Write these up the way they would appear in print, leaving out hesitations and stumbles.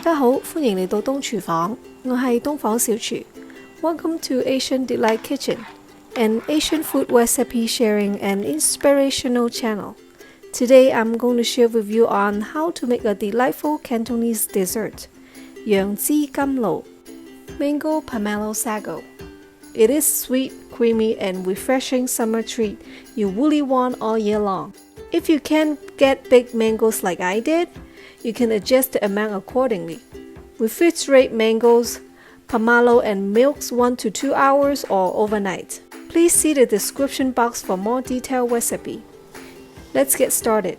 家好，歡迎嚟到東廚房，我係東房小廚。Welcome to Asian Delight Kitchen, an Asian food recipe sharing and inspirational channel. Today I'm going to share with you on how to make a delightful Cantonese dessert, 楊枝甘露 Mango Pomelo Sago. It is sweet, creamy, and refreshing summer treat you really want all year long. If you can't get big mangoes like I did, you can adjust the amount accordingly. Refrigerate mangoes, pomelo, and milks 1 to 2 hours or overnight. Please see the description box for more detailed recipe. Let's get started.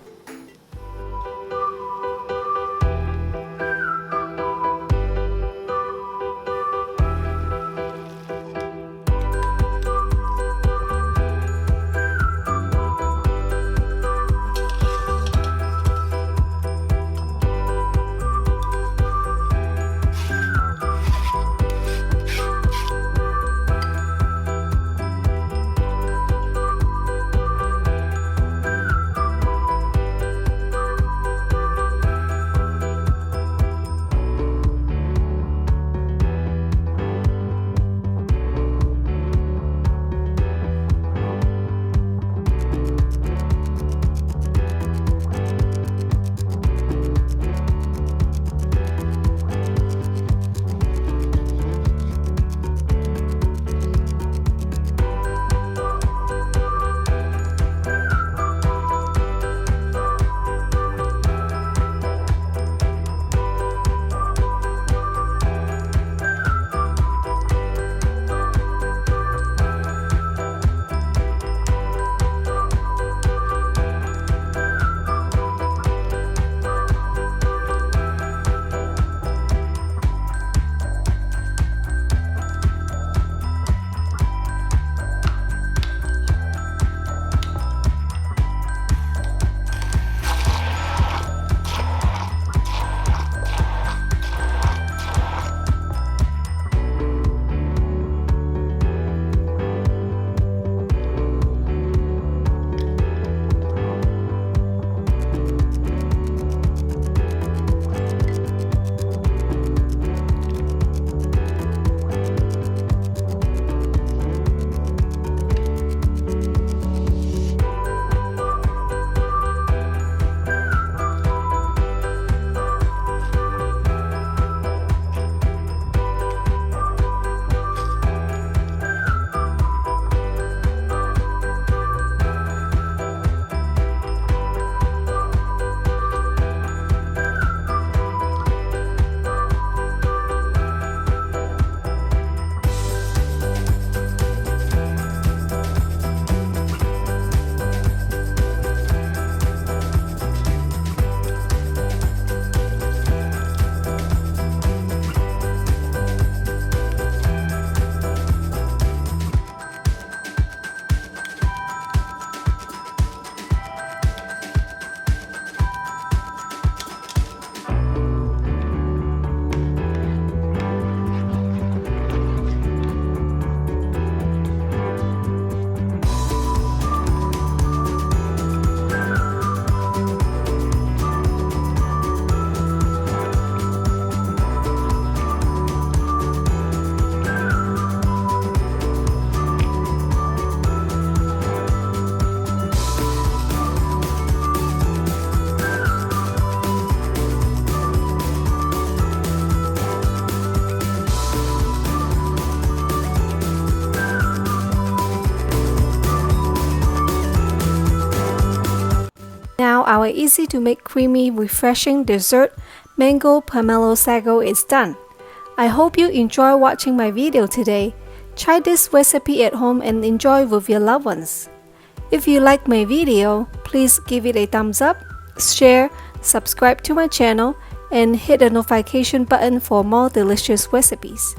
Now our easy to make creamy, refreshing dessert, Mango Pomelo Sago is done. I hope you enjoy watching my video today. Try this recipe at home and enjoy with your loved ones. If you like my video, please give it a thumbs up, share, subscribe to my channel, and hit the notification button for more delicious recipes.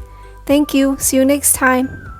Thank you. See you next time.